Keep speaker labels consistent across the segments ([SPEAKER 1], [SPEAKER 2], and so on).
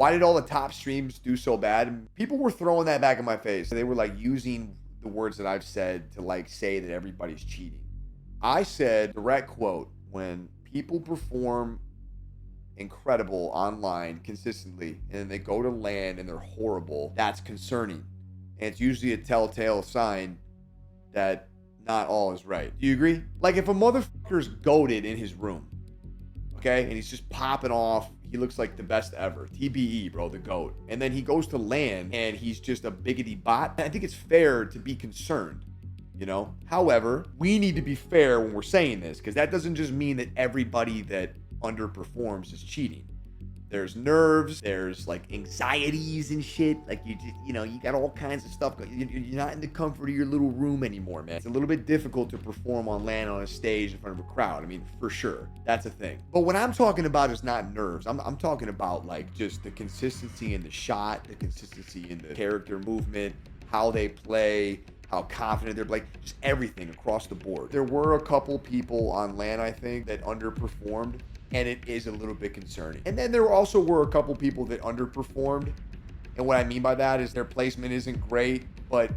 [SPEAKER 1] Why did all the top streams do so bad? And people were throwing that back in my face. They were like using the words that I've said to like say that everybody's cheating. I said, direct quote, when people perform incredible online consistently and then they go to LAN and they're horrible, that's concerning. And it's usually a telltale sign that not all is right. Do you agree? Like if a motherfucker's goated in his room, okay, and he's just popping off, he looks like the best ever. TBE, bro, the GOAT. And then he goes to LAN and he's just a biggity bot. I think it's fair to be concerned, you know? However, we need to be fair when we're saying this, because that doesn't just mean that everybody that underperforms is cheating. There's nerves, there's like anxieties and shit. Like you know, you got all kinds of stuff. You're not in the comfort of your little room anymore, man. It's a little bit difficult to perform on LAN on a stage in front of a crowd. I mean, for sure, that's a thing. But what I'm talking about is not nerves. I'm talking about like just the consistency in the shot, the consistency in the character movement, how they play, how confident they're like, just everything across the board. There were a couple people on LAN, I think, that underperformed, and it is a little bit concerning. And then there also were a couple people that underperformed. And what I mean by that is their placement isn't great, but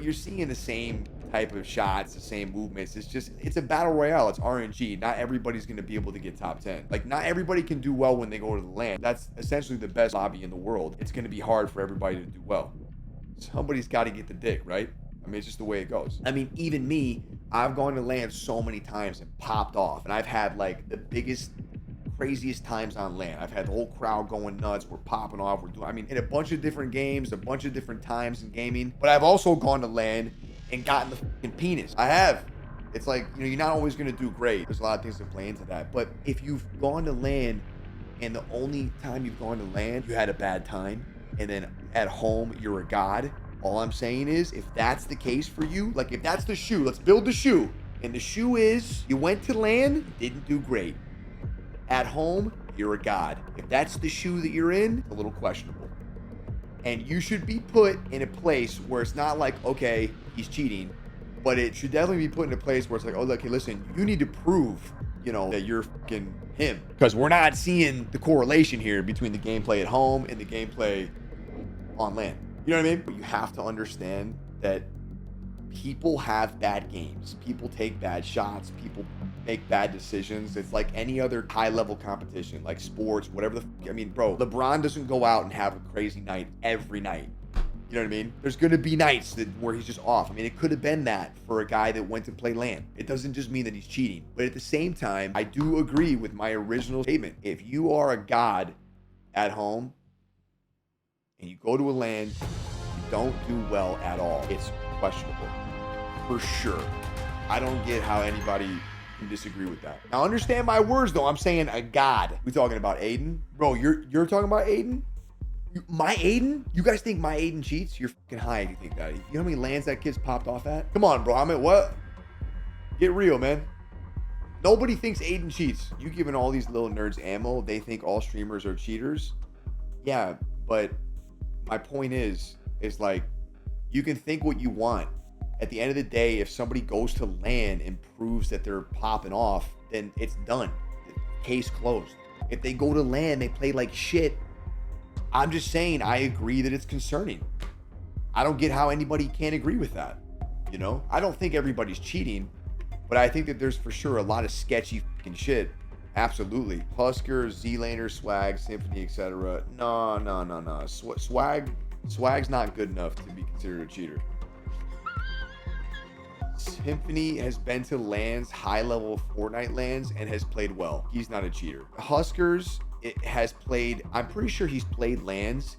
[SPEAKER 1] you're seeing the same type of shots, the same movements. It's a battle royale. It's RNG. Not everybody's going to be able to get top 10. Like not everybody can do well when they go to the LAN. That's essentially the best lobby in the world. It's going to be hard for everybody to do well. Somebody's got to get the dick, right? I mean, it's just the way it goes. I mean, even me, I've gone to LAN so many times and popped off. And I've had like the biggest, craziest times on LAN. I've had the whole crowd going nuts. We're popping off. I mean, in a bunch of different games, a bunch of different times in gaming. But I've also gone to LAN and gotten the fucking penis. I have. It's like, you know, you're not always going to do great. There's a lot of things that play into that. But if you've gone to LAN and the only time you've gone to LAN, you had a bad time, and then at home, you're a god, all I'm saying is, if that's the case for you, like if that's the shoe, let's build the shoe. And the shoe is, you went to LAN, didn't do great. At home, you're a god. If that's the shoe that you're in, a little questionable. And you should be put in a place where it's not like, okay, he's cheating, but it should definitely be put in a place where it's like, oh, look, hey, listen, you need to prove, you know, that you're fucking him. Because we're not seeing the correlation here between the gameplay at home and the gameplay on LAN. You know what I mean? But you have to understand that people have bad games. People take bad shots. People make bad decisions. It's like any other high-level competition, like sports, whatever I mean, bro, LeBron doesn't go out and have a crazy night every night. You know what I mean? There's going to be nights where he's just off. I mean, it could have been that for a guy that went to play LAN. It doesn't just mean that he's cheating. But at the same time, I do agree with my original statement. If you are a god at home, and you go to a LAN, you don't do well at all. It's questionable, for sure. I don't get how anybody can disagree with that. Now, understand my words, though. I'm saying a god. We talking about Aiden? Bro, you're talking about Aiden? My Aiden? You guys think my Aiden cheats? You're fucking high if you think that. You know how many LANs that kid's popped off at? Come on, bro. I mean, what? Get real, man. Nobody thinks Aiden cheats. You giving all these little nerds ammo. They think all streamers are cheaters. Yeah, but my point is like, you can think what you want. At the end of the day, if somebody goes to LAN and proves that they're popping off, then it's done. Case closed. If they go to LAN, they play like shit. I'm just saying, I agree that it's concerning. I don't get how anybody can't agree with that. You know, I don't think everybody's cheating, but I think that there's for sure a lot of sketchy fucking shit. Absolutely. Husker, Z-Laner, Swag, Symphony, etc. No. Swag's not good enough to be considered a cheater. Symphony has been to LANs, high-level Fortnite LANs, and has played well. He's not a cheater. Huskers, has played, I'm pretty sure he's played LANs,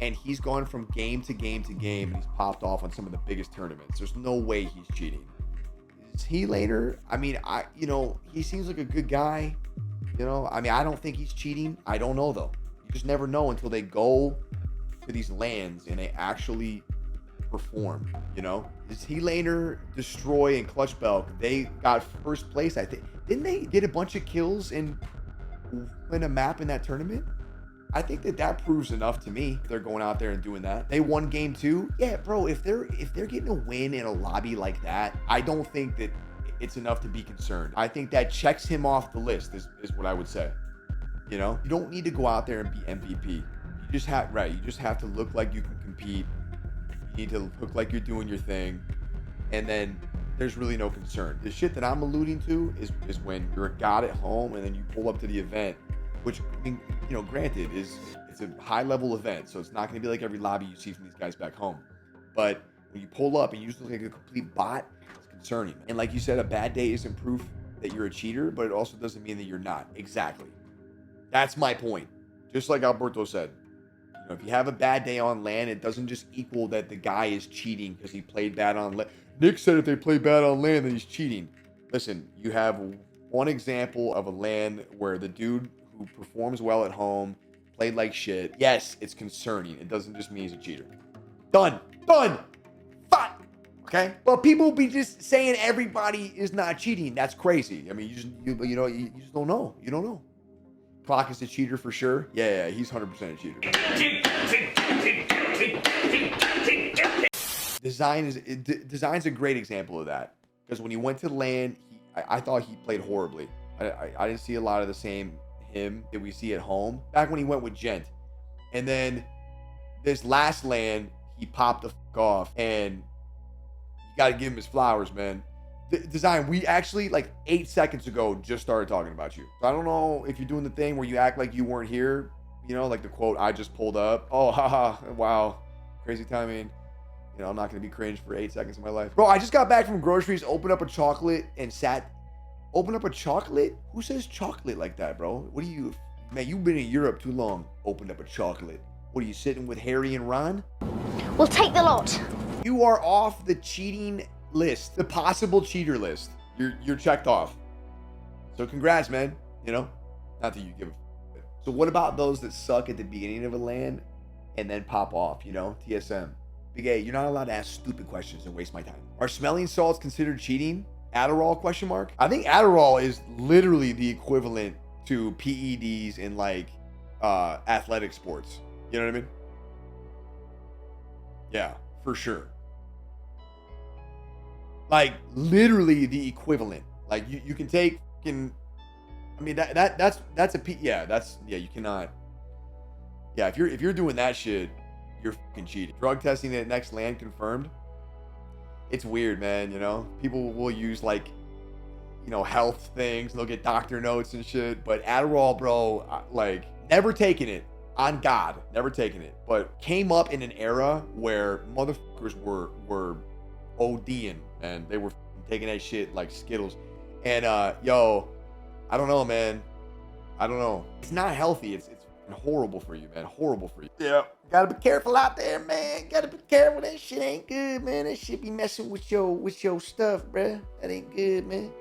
[SPEAKER 1] and he's gone from game to game to game, and he's popped off on some of the biggest tournaments. There's no way he's cheating. Is he later? I mean, he seems like a good guy. You know, I mean, I don't think he's cheating. I don't know, though. You just never know until they go to these LANs and they actually perform, you know? Is he later Destroy and Clutch Belk? They got first place, I think. Didn't they get a bunch of kills and win a map in that tournament? I think that proves enough to me. They're going out there and doing that. They won game 2. Yeah, bro, if they're getting a win in a lobby like that, I don't think that it's enough to be concerned. I think that checks him off the list is what I would say. You know, you don't need to go out there and be MVP. You just have, right, you just have to look like you can compete. You need to look like you're doing your thing. And then there's really no concern. The shit that I'm alluding to is when you're a god at home and then you pull up to the event, which, I mean, you know, granted, it's a high level event, so it's not going to be like every lobby you see from these guys back home. But when you pull up and you just look like a complete bot, it's concerning. And like you said, a bad day isn't proof that you're a cheater, but it also doesn't mean that you're not. Exactly. That's my point. Just like Alberto said. You know, if you have a bad day on LAN, it doesn't just equal that the guy is cheating because he played bad on LAN. Nick said if they play bad on LAN, then he's cheating. Listen, you have one example of a LAN where the dude who performs well at home played like shit. Yes, it's concerning. It doesn't just mean he's a cheater. Done. Fine. Okay? But people be just saying everybody is not cheating. That's crazy. I mean, you just don't know. You don't know. Clock is a cheater for sure. Yeah, he's 100% a cheater. Design's a great example of that, because when he went to LAN, I thought he played horribly. I didn't see a lot of the same him that we see at home back when he went with Gent. And then this last LAN, he popped the fuck off, and you got to give him his flowers, man. Design, we actually like 8 seconds ago just started talking about you. So I don't know if you're doing the thing where you act like you weren't here, you know, like the quote, I just pulled up. Oh, haha, wow, crazy timing. You know, I'm not going to be cringe for 8 seconds of my life. Bro, I just got back from groceries, opened up a chocolate and open up a chocolate? Who says chocolate like that, bro? What are you, man, you've been in Europe too long. Opened up a chocolate. What are you, sitting with Harry and Ron?
[SPEAKER 2] We'll take the lot.
[SPEAKER 1] You are off the cheating list, the possible cheater list. You're checked off. So congrats, man. You know, not that you give a f. So what about those that suck at the beginning of a LAN and then pop off, you know, TSM? Big A, you're not allowed to ask stupid questions and waste my time. Are smelling salts considered cheating? Adderall, question mark? I think Adderall is literally the equivalent to PEDs in like athletic sports. You know what I mean? Yeah, for sure. Like literally the equivalent. Like you can take fucking, I mean that's a P, yeah, you cannot. Yeah, if you're doing that shit, you're fucking cheating. Drug testing at next LAN confirmed. It's weird, man, you know? People will use like, you know, health things, they'll get doctor notes and shit, but Adderall, bro, like never taken it. On God, never taken it, but came up in an era where motherfuckers were ODing, and they were taking that shit like Skittles. And yo, I don't know, man. I don't know. It's not healthy. It's horrible for you, man. Horrible for you. Yeah. Gotta be careful out there, man. Gotta be careful. That shit ain't good, man. That shit be messing with your stuff, bruh. That ain't good, man.